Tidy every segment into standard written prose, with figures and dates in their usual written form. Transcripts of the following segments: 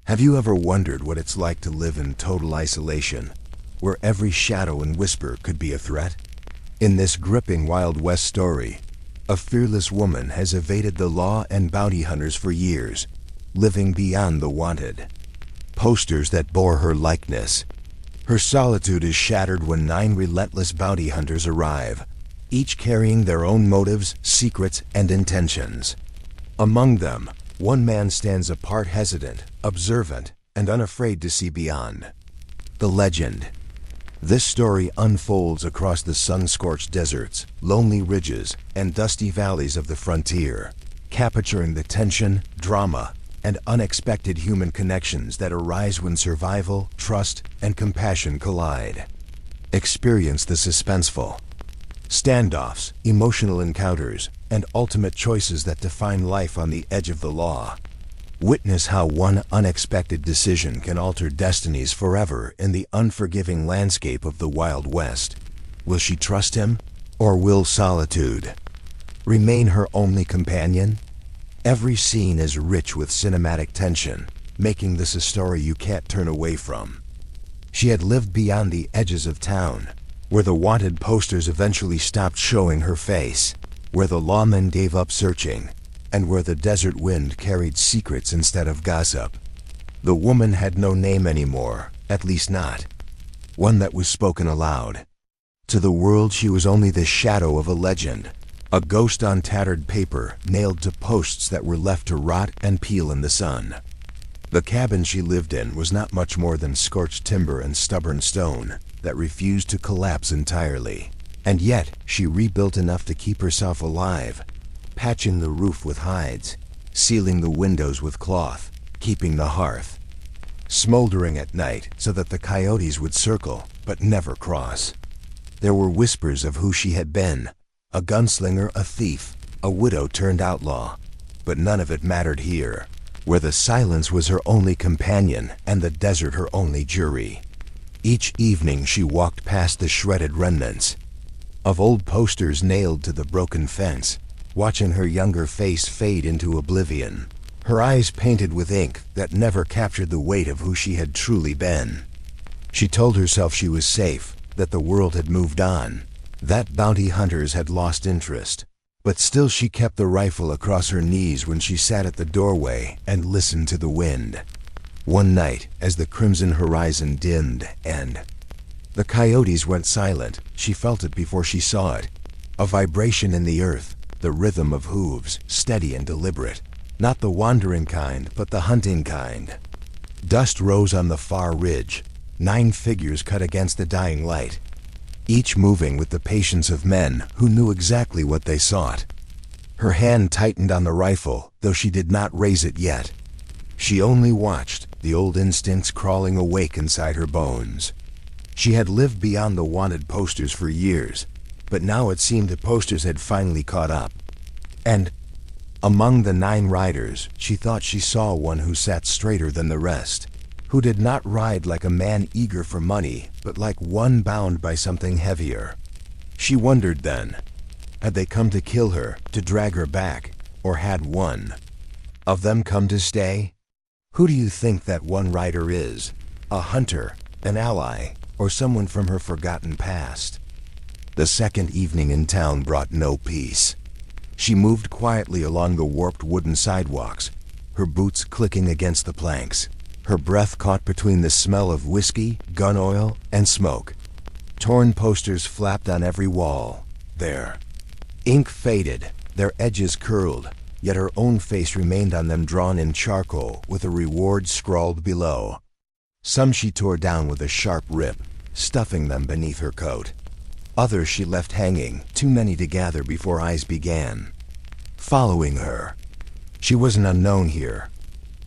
Have you ever wondered what it's like to live in total isolation, where every shadow and whisper could be a threat? In this gripping Wild West story, a fearless woman has evaded the law and bounty hunters for years, living beyond the wanted. Posters that bore her likeness. Her solitude is shattered when 9 relentless bounty hunters arrive, each carrying their own motives, secrets, and intentions. Among them, one man stands apart, hesitant, observant, and unafraid to see beyond. The legend. This story unfolds across the sun-scorched deserts, lonely ridges, and dusty valleys of the frontier, capturing the tension, drama, and unexpected human connections that arise when survival, trust, and compassion collide. Experience the suspenseful. Standoffs, emotional encounters, and ultimate choices that define life on the edge of the law. Witness how one unexpected decision can alter destinies forever in the unforgiving landscape of the Wild West. Will she trust him, or will solitude remain her only companion? Every scene is rich with cinematic tension, making this a story you can't turn away from. She had lived beyond the edges of town, where the wanted posters eventually stopped showing her face, where the lawmen gave up searching, and where the desert wind carried secrets instead of gossip. The woman had no name anymore, at least not one that was spoken aloud. To the world she was only the shadow of a legend, a ghost on tattered paper nailed to posts that were left to rot and peel in the sun. The cabin she lived in was not much more than scorched timber and stubborn stone that refused to collapse entirely. And yet, she rebuilt enough to keep herself alive, patching the roof with hides, sealing the windows with cloth, keeping the hearth smoldering at night so that the coyotes would circle but never cross. There were whispers of who she had been, a gunslinger, a thief, a widow turned outlaw, but none of it mattered here, where the silence was her only companion and the desert her only jury. Each evening she walked past the shredded remnants of old posters nailed to the broken fence, watching her younger face fade into oblivion, her eyes painted with ink that never captured the weight of who she had truly been. She told herself she was safe, that the world had moved on, that bounty hunters had lost interest. But still she kept the rifle across her knees when she sat at the doorway and listened to the wind. One night, as the crimson horizon dimmed and the coyotes went silent, she felt it before she saw it. A vibration in the earth, the rhythm of hooves, steady and deliberate. Not the wandering kind, but the hunting kind. Dust rose on the far ridge, 9 figures cut against the dying light, each moving with the patience of men who knew exactly what they sought. Her hand tightened on the rifle, though she did not raise it yet. She only watched, the old instincts crawling awake inside her bones. She had lived beyond the wanted posters for years, but now it seemed the posters had finally caught up. And among the 9 riders, she thought she saw one who sat straighter than the rest, who did not ride like a man eager for money, but like one bound by something heavier. She wondered then, had they come to kill her, to drag her back, or had one of them come to stay? Who do you think that one rider is? A hunter, an ally, or someone from her forgotten past? The second evening in town brought no peace. She moved quietly along the warped wooden sidewalks, her boots clicking against the planks, her breath caught between the smell of whiskey, gun oil, and smoke. Torn posters flapped on every wall. Their ink faded, their edges curled, yet her own face remained on them, drawn in charcoal with a reward scrawled below. Some she tore down with a sharp rip, stuffing them beneath her coat. Others she left hanging, too many to gather before eyes began following her. She was an unknown here.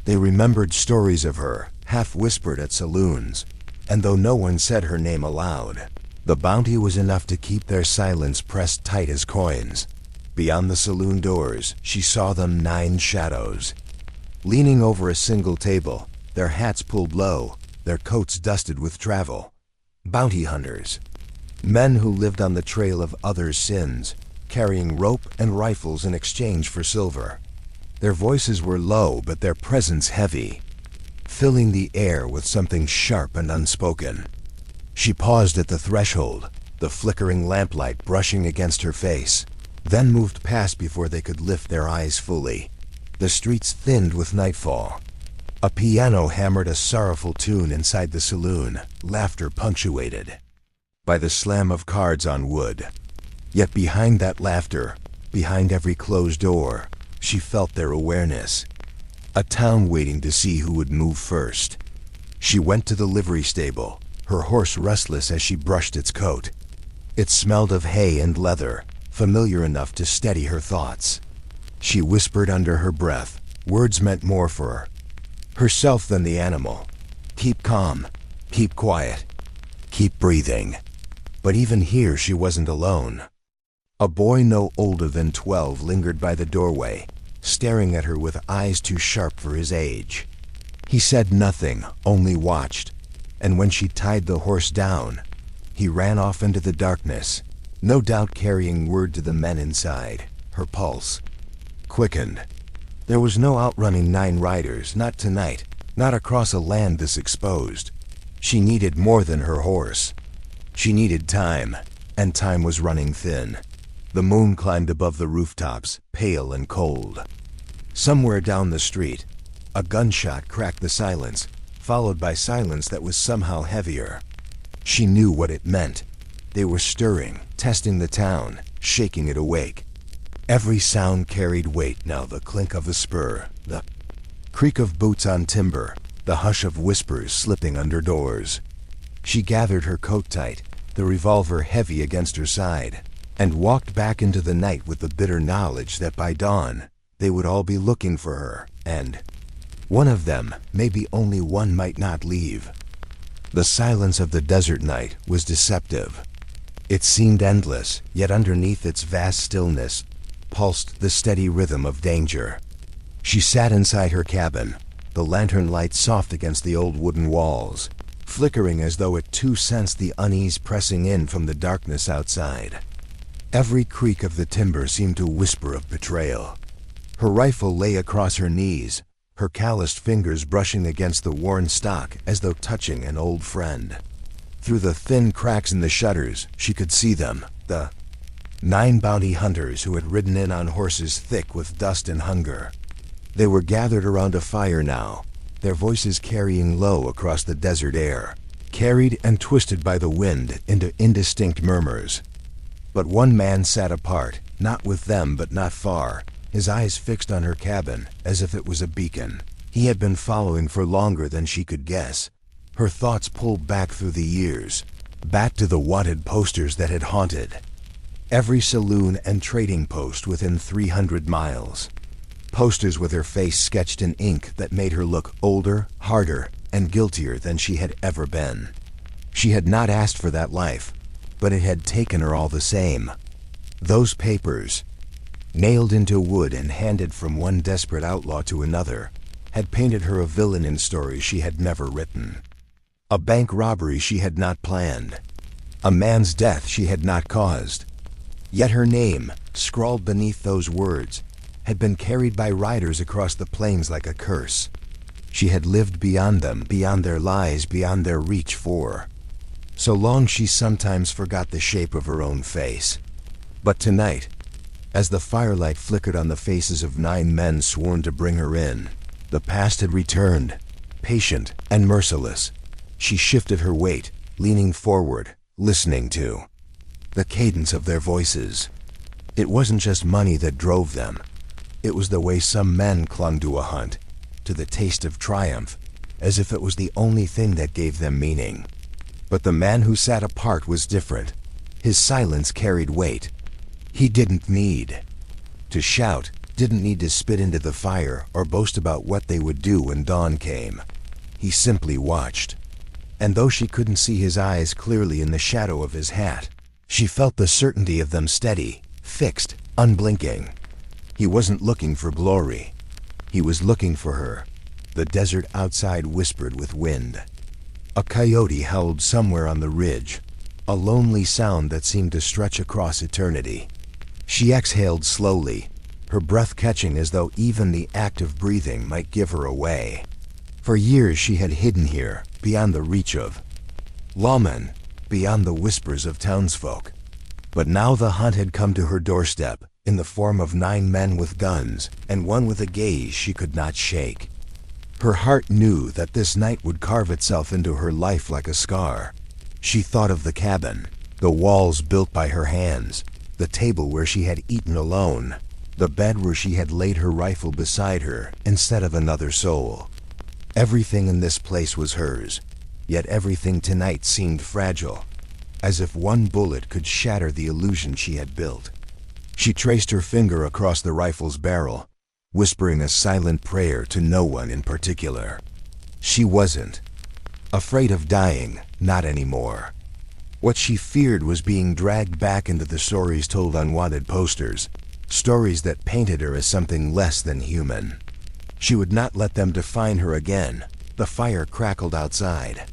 They remembered stories of her, half whispered at saloons, and though no one said her name aloud, the bounty was enough to keep their silence pressed tight as coins. Beyond the saloon doors, she saw them, 9 shadows, leaning over a single table, their hats pulled low, their coats dusted with travel. Bounty hunters. Men who lived on the trail of others' sins, carrying rope and rifles in exchange for silver. Their voices were low, but their presence heavy. filling the air with something sharp and unspoken. She paused at the threshold, the flickering lamplight brushing against her face, then moved past before they could lift their eyes fully. The streets thinned with nightfall. A piano hammered a sorrowful tune inside the saloon, laughter punctuated by the slam of cards on wood. Yet behind that laughter, behind every closed door, she felt their awareness. A town waiting to see who would move first. She went to the livery stable, her horse restless as she brushed its coat. It smelled of hay and leather, familiar enough to steady her thoughts. She whispered under her breath, words meant more for herself than the animal. Keep calm, keep quiet, keep breathing. But even here she wasn't alone. A boy no older than 12 lingered by the doorway, staring at her with eyes too sharp for his age. He said nothing, only watched, and when she tied the horse down, he ran off into the darkness, no doubt carrying word to the men inside. Her pulse quickened. There was no outrunning 9 riders, not tonight, not across a land this exposed. She needed more than her horse. She needed time, and time was running thin. The moon climbed above the rooftops, pale and cold. Somewhere down the street, a gunshot cracked the silence, followed by silence that was somehow heavier. She knew what it meant. They were stirring, testing the town, shaking it awake. Every sound carried weight now, the clink of a spur, the creak of boots on timber, the hush of whispers slipping under doors. She gathered her coat tight, the revolver heavy against her side, and walked back into the night with the bitter knowledge that by dawn, they would all be looking for her, and one of them, maybe only one, might not leave. The silence of the desert night was deceptive. It seemed endless, yet underneath its vast stillness pulsed the steady rhythm of danger. She sat inside her cabin, the lantern light soft against the old wooden walls, flickering as though it too sensed the unease pressing in from the darkness outside. Every creak of the timber seemed to whisper of betrayal. Her rifle lay across her knees, her calloused fingers brushing against the worn stock as though touching an old friend. Through the thin cracks in the shutters, she could see them, the 9 bounty hunters who had ridden in on horses thick with dust and hunger. They were gathered around a fire now, their voices carrying low across the desert air, carried and twisted by the wind into indistinct murmurs. But one man sat apart, not with them but not far, his eyes fixed on her cabin as if it was a beacon. He had been following for longer than she could guess. Her thoughts pulled back through the years, back to the wanted posters that had haunted every saloon and trading post within 300 miles. Posters with her face sketched in ink that made her look older, harder, and guiltier than she had ever been. She had not asked for that life, but it had taken her all the same. Those papers, nailed into wood and handed from one desperate outlaw to another, had painted her a villain in stories she had never written. A bank robbery she had not planned. A man's death she had not caused. Yet her name, scrawled beneath those words, had been carried by riders across the plains like a curse. She had lived beyond them, beyond their lies, beyond their reach for so long she sometimes forgot the shape of her own face. But tonight, as the firelight flickered on the faces of 9 men sworn to bring her in, the past had returned, patient and merciless. She shifted her weight, leaning forward, listening to the cadence of their voices. It wasn't just money that drove them. It was the way some men clung to a hunt, to the taste of triumph, as if it was the only thing that gave them meaning. But the man who sat apart was different. His silence carried weight. He didn't need to shout, didn't need to spit into the fire or boast about what they would do when dawn came. He simply watched. And though she couldn't see his eyes clearly in the shadow of his hat, she felt the certainty of them steady, fixed, unblinking. He wasn't looking for glory. He was looking for her. The desert outside whispered with wind. A coyote howled somewhere on the ridge, a lonely sound that seemed to stretch across eternity. She exhaled slowly, her breath catching as though even the act of breathing might give her away. For years she had hidden here, beyond the reach of lawmen, beyond the whispers of townsfolk. But now the hunt had come to her doorstep, in the form of 9 men with guns, and one with a gaze she could not shake. Her heart knew that this night would carve itself into her life like a scar. She thought of the cabin, the walls built by her hands, the table where she had eaten alone, the bed where she had laid her rifle beside her instead of another soul. Everything in this place was hers, yet everything tonight seemed fragile, as if one bullet could shatter the illusion she had built. She traced her finger across the rifle's barrel, whispering a silent prayer to no one in particular. She wasn't afraid of dying, not anymore. What she feared was being dragged back into the stories told on wanted posters, stories that painted her as something less than human. She would not let them define her again. The fire crackled outside.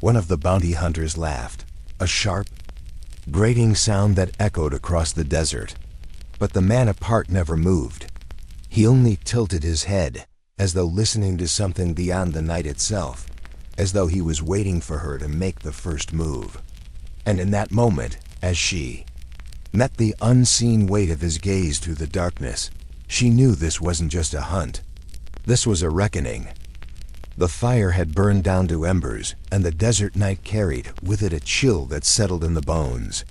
One of the bounty hunters laughed, a sharp, grating sound that echoed across the desert. But the man apart never moved. He only tilted his head, as though listening to something beyond the night itself, as though he was waiting for her to make the first move. And in that moment, as she met the unseen weight of his gaze through the darkness, she knew this wasn't just a hunt. This was a reckoning. The fire had burned down to embers, and the desert night carried with it a chill that settled in the bones.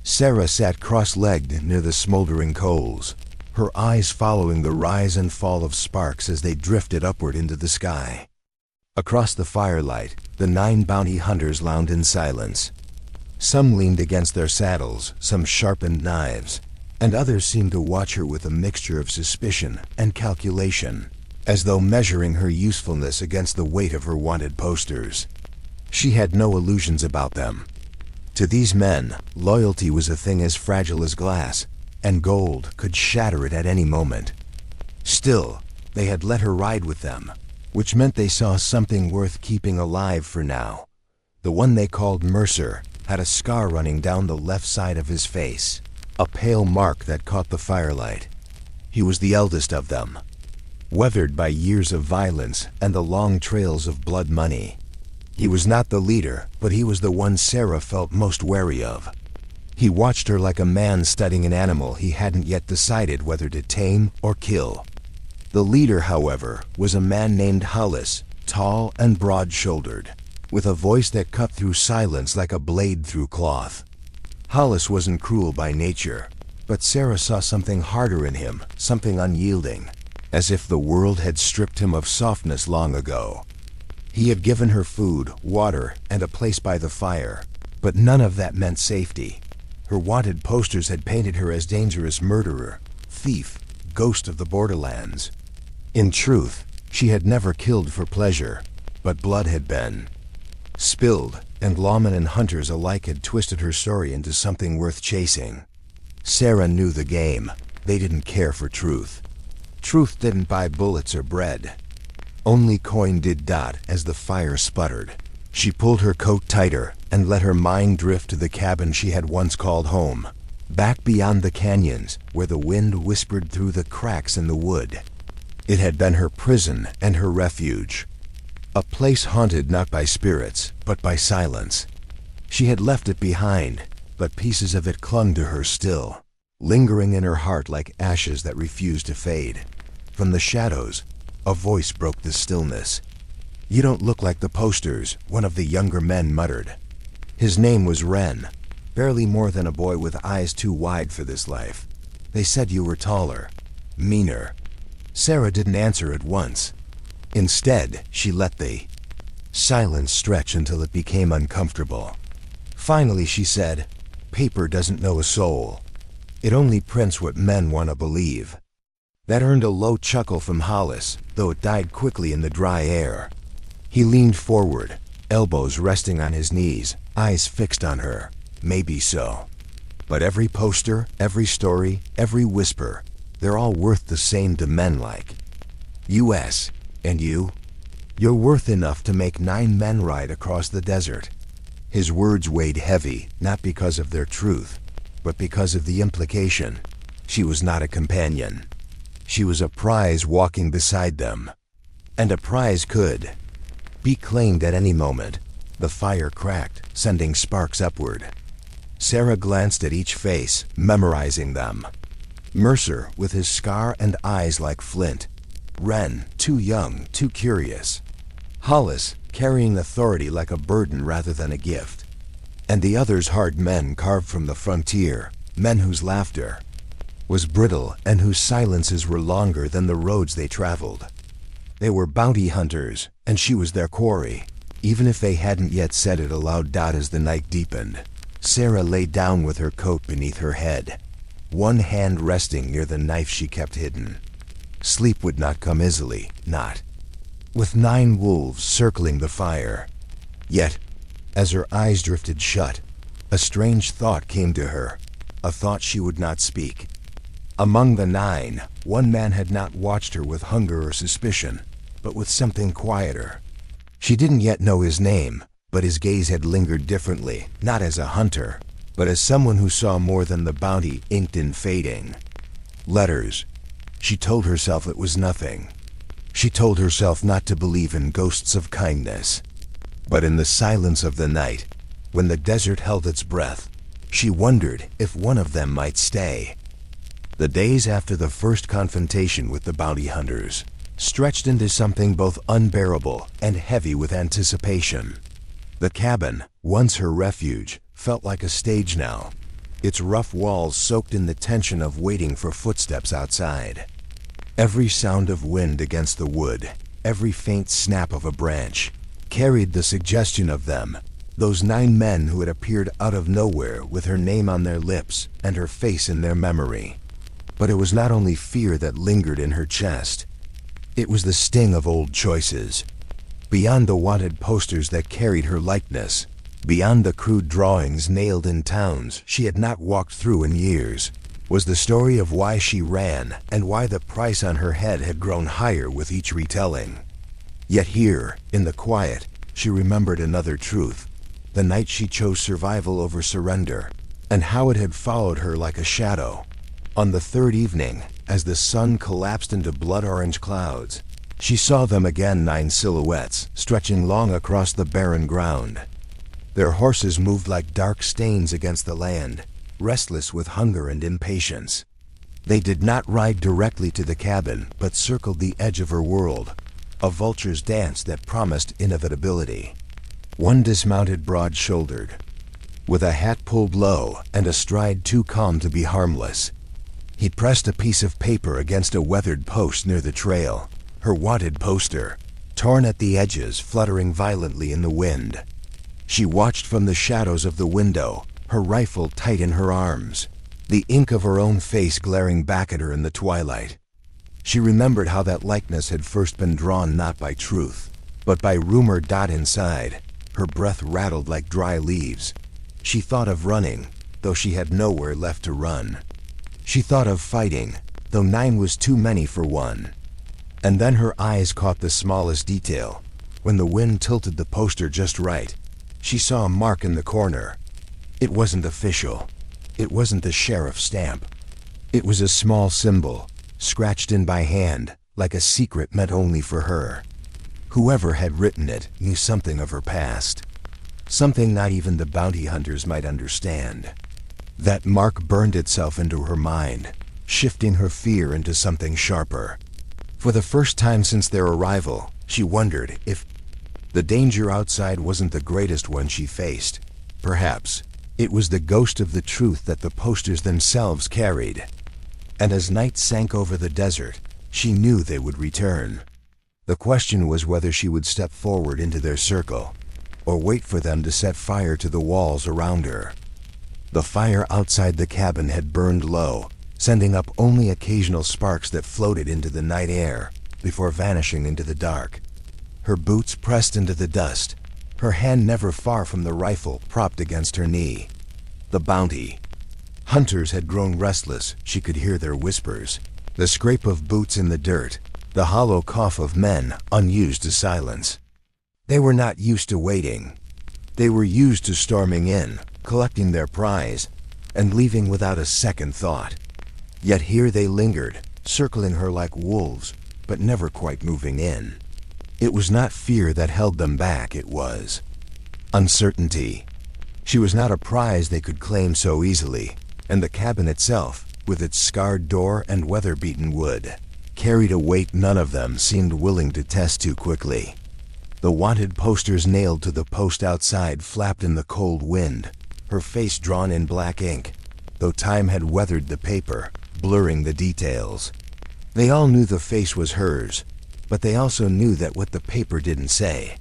Sarah sat cross-legged near the smoldering coals, her eyes following the rise and fall of sparks as they drifted upward into the sky. Across the firelight, the 9 bounty hunters lounged in silence. Some leaned against their saddles, some sharpened knives, and others seemed to watch her with a mixture of suspicion and calculation, as though measuring her usefulness against the weight of her wanted posters. She had no illusions about them. To these men, loyalty was a thing as fragile as glass, and gold could shatter it at any moment. Still, they had let her ride with them, which meant they saw something worth keeping alive for now. The one they called Mercer had a scar running down the left side of his face, a pale mark that caught the firelight. He was the eldest of them, weathered by years of violence and the long trails of blood money. He was not the leader, but he was the one Sarah felt most wary of. He watched her like a man studying an animal he hadn't yet decided whether to tame or kill. The leader, however, was a man named Hollis, tall and broad-shouldered, with a voice that cut through silence like a blade through cloth. Hollis wasn't cruel by nature, but Sarah saw something harder in him, something unyielding, as if the world had stripped him of softness long ago. He had given her food, water, and a place by the fire, but none of that meant safety. Her wanted posters had painted her as dangerous murderer, thief, ghost of the borderlands. In truth, she had never killed for pleasure, but blood had been spilled, and lawmen and hunters alike had twisted her story into something worth chasing. Sarah knew the game. They didn't care for truth. Truth didn't buy bullets or bread. Only coin did dot as the fire sputtered. She pulled her coat tighter and let her mind drift to the cabin she had once called home, back beyond the canyons where the wind whispered through the cracks in the wood. It had been her prison and her refuge, a place haunted not by spirits, but by silence. She had left it behind, but pieces of it clung to her still, lingering in her heart like ashes that refused to fade. From the shadows, a voice broke the stillness. "You don't look like the posters," one of the younger men muttered. His name was Wren, barely more than a boy with eyes too wide for this life. "They said you were taller, meaner." Sarah didn't answer at once. Instead, she let the silence stretch until it became uncomfortable. Finally, she said, "Paper doesn't know a soul. It only prints what men want to believe." That earned a low chuckle from Hollis, though it died quickly in the dry air. He leaned forward, elbows resting on his knees, eyes fixed on her. "Maybe so. But every poster, every story, every whisper, they're all worth the same to men like U.S. And you? You're worth enough to make 9 men ride across the desert." His words weighed heavy, not because of their truth, but because of the implication. She was not a companion. She was a prize walking beside them. and a prize could be claimed at any moment. The fire cracked, sending sparks upward. Sarah glanced at each face, memorizing them. Mercer, with his scar and eyes like flint. Wren, too young, too curious. Hollis, carrying authority like a burden rather than a gift. And the others hard men carved from the frontier, men whose laughter was brittle and whose silences were longer than the roads they traveled. They were bounty hunters, and she was their quarry. Even if they hadn't yet said it aloud. As the night deepened, Sarah lay down with her coat beneath her head, one hand resting near the knife she kept hidden. Sleep would not come easily, not with 9 wolves circling the fire. Yet, as her eyes drifted shut, a strange thought came to her, a thought she would not speak. Among the 9, one man had not watched her with hunger or suspicion, but with something quieter. She didn't yet know his name, but his gaze had lingered differently, not as a hunter, but as someone who saw more than the bounty inked in fading. Letters. She told herself it was nothing. She told herself not to believe in ghosts of kindness. But in the silence of the night, when the desert held its breath, she wondered if one of them might stay. The days after the first confrontation with the bounty hunters stretched into something both unbearable and heavy with anticipation. The cabin, once her refuge, felt like a stage now, its rough walls soaked in the tension of waiting for footsteps outside. Every sound of wind against the wood, every faint snap of a branch, carried the suggestion of them, those 9 men who had appeared out of nowhere with her name on their lips and her face in their memory. But it was not only fear that lingered in her chest. It was the sting of old choices. Beyond the wanted posters that carried her likeness, beyond the crude drawings nailed in towns she had not walked through in years, was the story of why she ran and why the price on her head had grown higher with each retelling. Yet here, in the quiet, she remembered another truth, the night she chose survival over surrender, and how it had followed her like a shadow. On the 3rd evening, as the sun collapsed into blood-orange clouds, she saw them again, 9 silhouettes, stretching long across the barren ground. Their horses moved like dark stains against the land, restless with hunger and impatience. They did not ride directly to the cabin, but circled the edge of her world, a vulture's dance that promised inevitability. One dismounted broad-shouldered, with a hat pulled low and a stride too calm to be harmless. He pressed a piece of paper against a weathered post near the trail, her wanted poster, torn at the edges, fluttering violently in the wind. She watched from the shadows of the window, her rifle tight in her arms, the ink of her own face glaring back at her in the twilight. She remembered how that likeness had first been drawn not by truth, but by rumor. Inside, her breath rattled like dry leaves. She thought of running, though she had nowhere left to run. She thought of fighting, though 9 was too many for one. And then her eyes caught the smallest detail. When the wind tilted the poster just right, she saw a mark in the corner. It wasn't official. It wasn't the sheriff's stamp. It was a small symbol, scratched in by hand, like a secret meant only for her. Whoever had written it knew something of her past, something not even the bounty hunters might understand. That mark burned itself into her mind, shifting her fear into something sharper. For the first time since their arrival, she wondered if the danger outside wasn't the greatest one she faced. Perhaps it was the ghost of the truth that the posters themselves carried. And as night sank over the desert, she knew they would return. The question was whether she would step forward into their circle, or wait for them to set fire to the walls around her. The fire outside the cabin had burned low, sending up only occasional sparks that floated into the night air before vanishing into the dark. Her boots pressed into the dust, her hand never far from the rifle propped against her knee. The bounty hunters had grown restless. She could hear their whispers, the scrape of boots in the dirt, the hollow cough of men unused to silence. They were not used to waiting. They were used to storming in, collecting their prize, and leaving without a second thought. Yet here they lingered, circling her like wolves, but never quite moving in. It was not fear that held them back, it was uncertainty. She was not a prize they could claim so easily, and the cabin itself, with its scarred door and weather-beaten wood, carried a weight none of them seemed willing to test too quickly. The wanted posters nailed to the post outside flapped in the cold wind, her face drawn in black ink, though time had weathered the paper, blurring the details. They all knew the face was hers, but they also knew that what the paper didn't say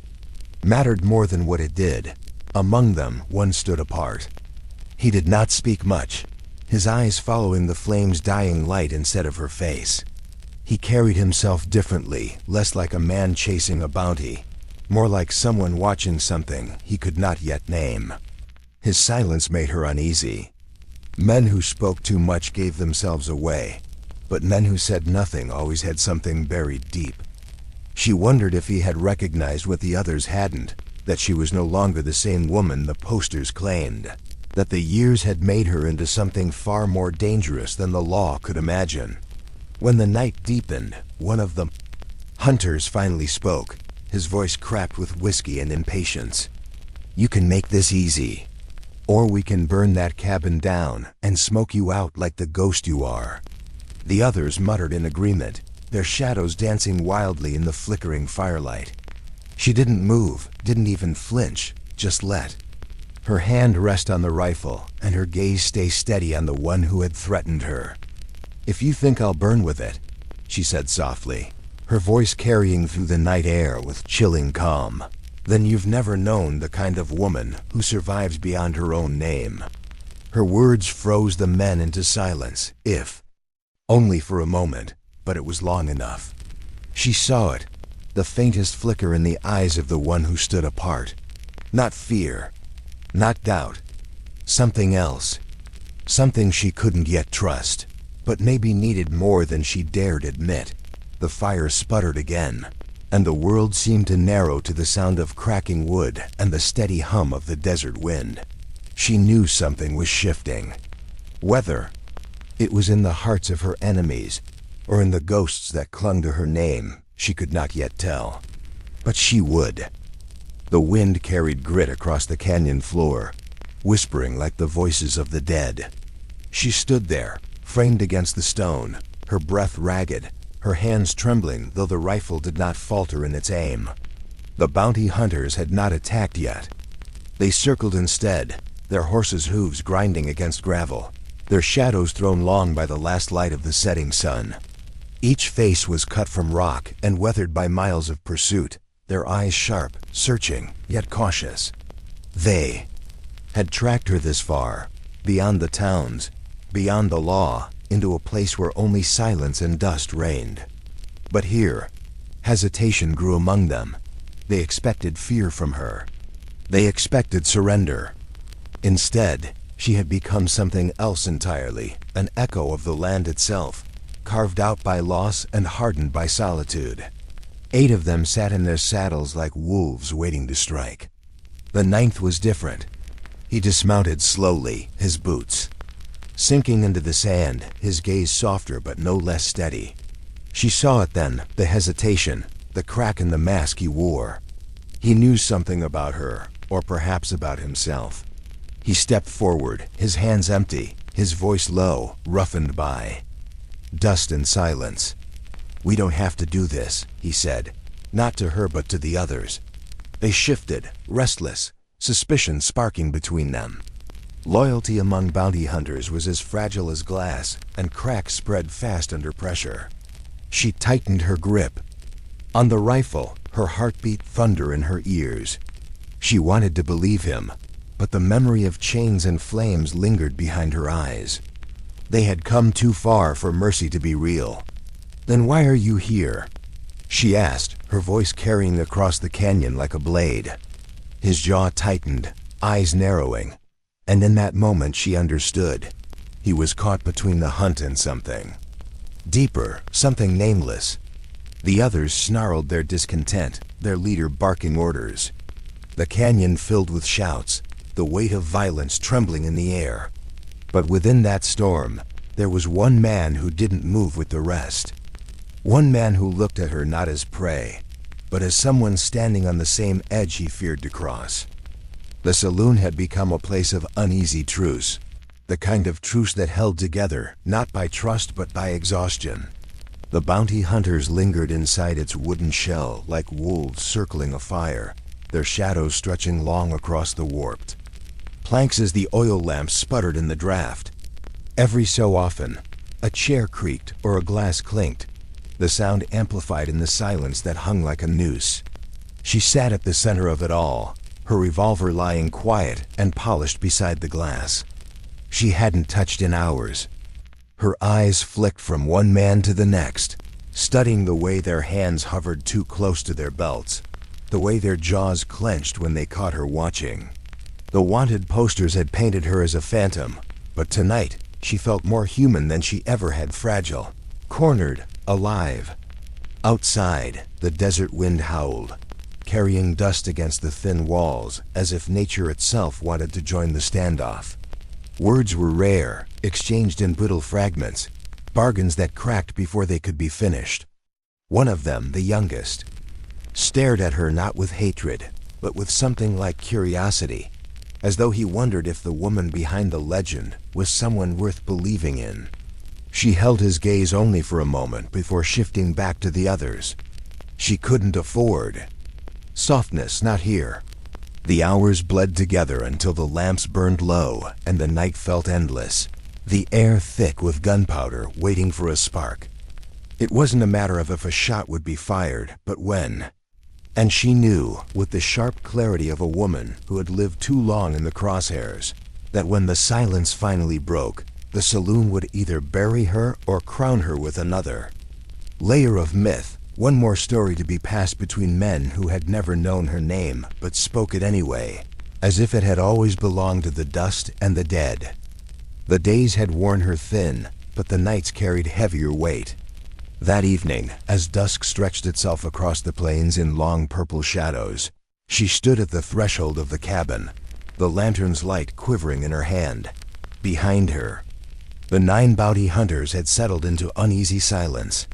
mattered more than what it did. Among them, one stood apart. He did not speak much, his eyes following the flame's dying light instead of her face. He carried himself differently, less like a man chasing a bounty, more like someone watching something he could not yet name. His silence made her uneasy. Men who spoke too much gave themselves away, but men who said nothing always had something buried deep. She wondered if he had recognized what the others hadn't, that she was no longer the same woman the posters claimed, that the years had made her into something far more dangerous than the law could imagine. When the night deepened, one of the hunters finally spoke, his voice cracked with whiskey and impatience. "You can make this easy, or we can burn that cabin down and smoke you out like the ghost you are." The others muttered in agreement, their shadows dancing wildly in the flickering firelight. She didn't move, didn't even flinch, just let her hand rest on the rifle and her gaze stay steady on the one who had threatened her. "If you think I'll burn with it," she said softly, her voice carrying through the night air with chilling calm, "then you've never known the kind of woman who survives beyond her own name." Her words froze the men into silence, if only for a moment, but it was long enough. She saw it, the faintest flicker in the eyes of the one who stood apart. Not fear, not doubt, something else. Something she couldn't yet trust, but maybe needed more than she dared admit. The fire sputtered again, and the world seemed to narrow to the sound of cracking wood and the steady hum of the desert wind. She knew something was shifting. Whether it was in the hearts of her enemies, or in the ghosts that clung to her name, she could not yet tell. But she would. The wind carried grit across the canyon floor, whispering like the voices of the dead. She stood there, framed against the stone, her breath ragged, her hands trembling though the rifle did not falter in its aim. The bounty hunters had not attacked yet. They circled instead, their horses' hooves grinding against gravel, their shadows thrown long by the last light of the setting sun. Each face was cut from rock and weathered by miles of pursuit, their eyes sharp, searching, yet cautious. They had tracked her this far, beyond the towns, beyond the law, into a place where only silence and dust reigned. But here, hesitation grew among them. They expected fear from her. They expected surrender. Instead, she had become something else entirely, an echo of the land itself, carved out by loss and hardened by solitude. 8 of them sat in their saddles like wolves waiting to strike. The 9th was different. He dismounted slowly, his boots sinking into the sand, his gaze softer but no less steady. She saw it then, the hesitation, the crack in the mask he wore. He knew something about her, or perhaps about himself. He stepped forward, his hands empty, his voice low, roughened by dust and silence. "We don't have to do this," he said, not to her but to the others. They shifted, restless, suspicion sparking between them. Loyalty among bounty hunters was as fragile as glass, and cracks spread fast under pressure. She tightened her grip on the rifle, her heartbeat thunder in her ears. She wanted to believe him, but the memory of chains and flames lingered behind her eyes. They had come too far for mercy to be real. "Then why are you here?" she asked, her voice carrying across the canyon like a blade. His jaw tightened, eyes narrowing, and in that moment she understood. He was caught between the hunt and something deeper, something nameless. The others snarled their discontent, their leader barking orders. The canyon filled with shouts, the weight of violence trembling in the air. But within that storm, there was one man who didn't move with the rest. One man who looked at her not as prey, but as someone standing on the same edge he feared to cross. The saloon had become a place of uneasy truce, the kind of truce that held together not by trust but by exhaustion. The bounty hunters lingered inside its wooden shell like wolves circling a fire, their shadows stretching long across the warped planks as the oil lamps sputtered in the draft. Every so often, a chair creaked or a glass clinked, the sound amplified in the silence that hung like a noose. She sat at the center of it all, her revolver lying quiet and polished beside the glass. She hadn't touched in hours. Her eyes flicked from one man to the next, studying the way their hands hovered too close to their belts, the way their jaws clenched when they caught her watching. The wanted posters had painted her as a phantom, but tonight she felt more human than she ever had, fragile, cornered, alive. Outside, the desert wind howled, carrying dust against the thin walls as if nature itself wanted to join the standoff. Words were rare, exchanged in brittle fragments, bargains that cracked before they could be finished. One of them, the youngest, stared at her not with hatred, but with something like curiosity, as though he wondered if the woman behind the legend was someone worth believing in. She held his gaze only for a moment before shifting back to the others. She couldn't afford softness, not here. The hours bled together until the lamps burned low and the night felt endless, the air thick with gunpowder waiting for a spark. It wasn't a matter of if a shot would be fired, but when. And she knew, with the sharp clarity of a woman who had lived too long in the crosshairs, that when the silence finally broke, the saloon would either bury her or crown her with another layer of myth, one more story to be passed between men who had never known her name but spoke it anyway, as if it had always belonged to the dust and the dead. The days had worn her thin, but the nights carried heavier weight. That evening, as dusk stretched itself across the plains in long purple shadows, she stood at the threshold of the cabin, the lantern's light quivering in her hand. Behind her, the 9 bounty hunters had settled into uneasy silence.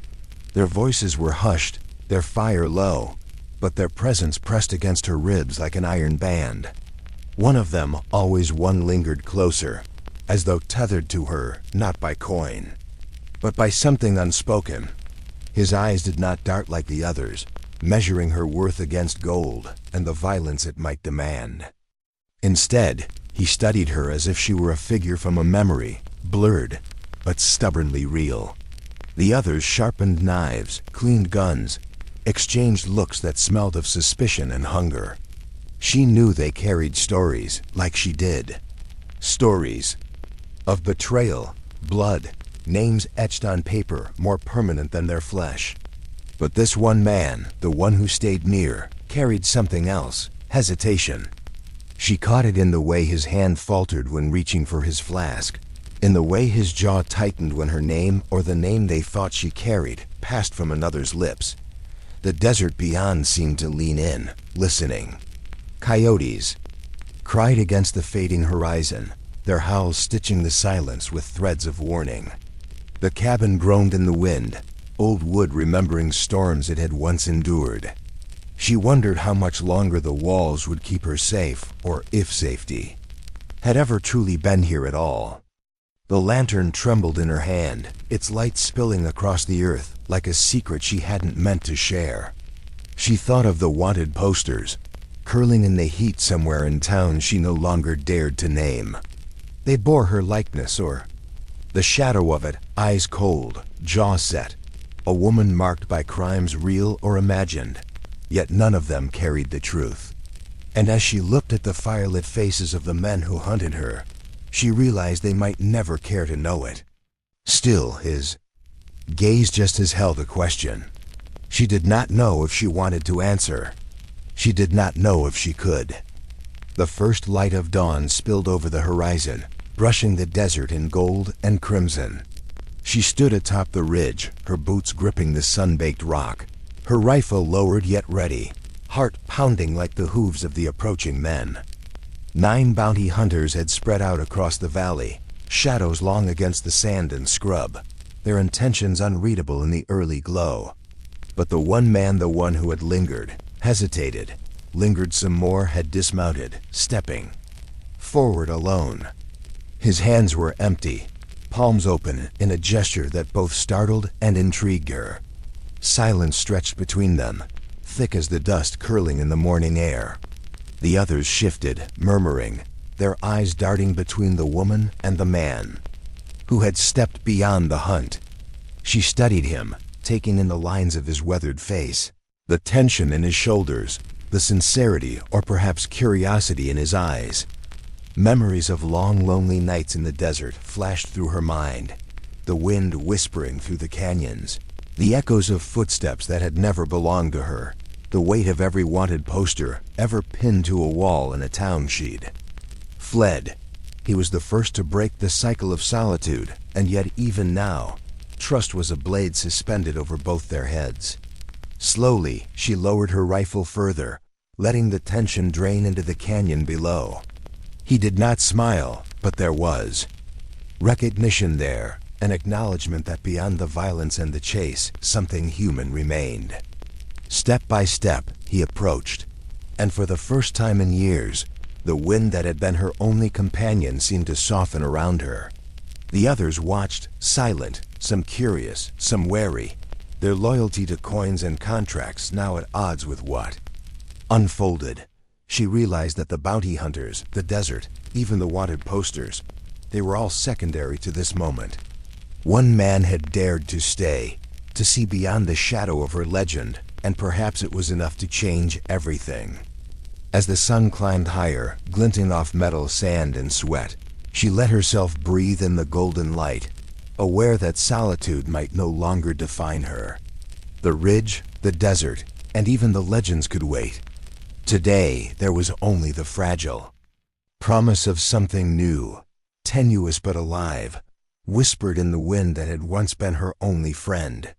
Their voices were hushed, their fire low, but their presence pressed against her ribs like an iron band. One of them, always one, lingered closer, as though tethered to her not by coin, but by something unspoken. His eyes did not dart like the others, measuring her worth against gold and the violence it might demand. Instead, he studied her as if she were a figure from a memory, blurred, but stubbornly real. The others sharpened knives, cleaned guns, exchanged looks that smelled of suspicion and hunger. She knew they carried stories, like she did. Stories of betrayal, blood, names etched on paper more permanent than their flesh. But this one man, the one who stayed near, carried something else, hesitation. She caught it in the way his hand faltered when reaching for his flask, in the way his jaw tightened when her name, or the name they thought she carried, passed from another's lips. The desert beyond seemed to lean in, listening. Coyotes cried against the fading horizon, their howls stitching the silence with threads of warning. The cabin groaned in the wind, old wood remembering storms it had once endured. She wondered how much longer the walls would keep her safe, or if safety had ever truly been here at all. The lantern trembled in her hand, its light spilling across the earth like a secret she hadn't meant to share. She thought of the wanted posters, curling in the heat somewhere in town she no longer dared to name. They bore her likeness, or the shadow of it, eyes cold, jaw set, a woman marked by crimes real or imagined, yet none of them carried the truth. And as she looked at the firelit faces of the men who hunted her, she realized they might never care to know it. Still, his gaze just as held a question. She did not know if she wanted to answer. She did not know if she could. The first light of dawn spilled over the horizon, brushing the desert in gold and crimson. She stood atop the ridge, her boots gripping the sun-baked rock, her rifle lowered yet ready, heart pounding like the hooves of the approaching men. 9 bounty hunters had spread out across the valley, shadows long against the sand and scrub, their intentions unreadable in the early glow. But the one who had lingered, hesitated, lingered some more, had dismounted, stepping forward alone. His hands were empty, palms open in a gesture that both startled and intrigued her. Silence stretched between them, thick as the dust curling in the morning air. The others shifted, murmuring, their eyes darting between the woman and the man who had stepped beyond the hunt. She studied him, taking in the lines of his weathered face, the tension in his shoulders, the sincerity or perhaps curiosity in his eyes. Memories of long, lonely nights in the desert flashed through her mind, the wind whispering through the canyons, the echoes of footsteps that had never belonged to her, the weight of every wanted poster ever pinned to a wall in a town she'd fled. He was the first to break the cycle of solitude, and yet even now, trust was a blade suspended over both their heads. Slowly, she lowered her rifle further, letting the tension drain into the canyon below. He did not smile, but there was recognition there, an acknowledgement that beyond the violence and the chase, something human remained. Step by step, he approached, and for the first time in years, the wind that had been her only companion seemed to soften around her. The others watched, silent, some curious, some wary, their loyalty to coins and contracts now at odds with what unfolded. She realized that the bounty hunters, the desert, even the wanted posters, they were all secondary to this moment. One man had dared to stay, to see beyond the shadow of her legend, and perhaps it was enough to change everything. As the sun climbed higher, glinting off metal, sand, and sweat, she let herself breathe in the golden light, aware that solitude might no longer define her. The ridge, the desert, and even the legends could wait. Today, there was only the fragile promise of something new, tenuous but alive, whispered in the wind that had once been her only friend.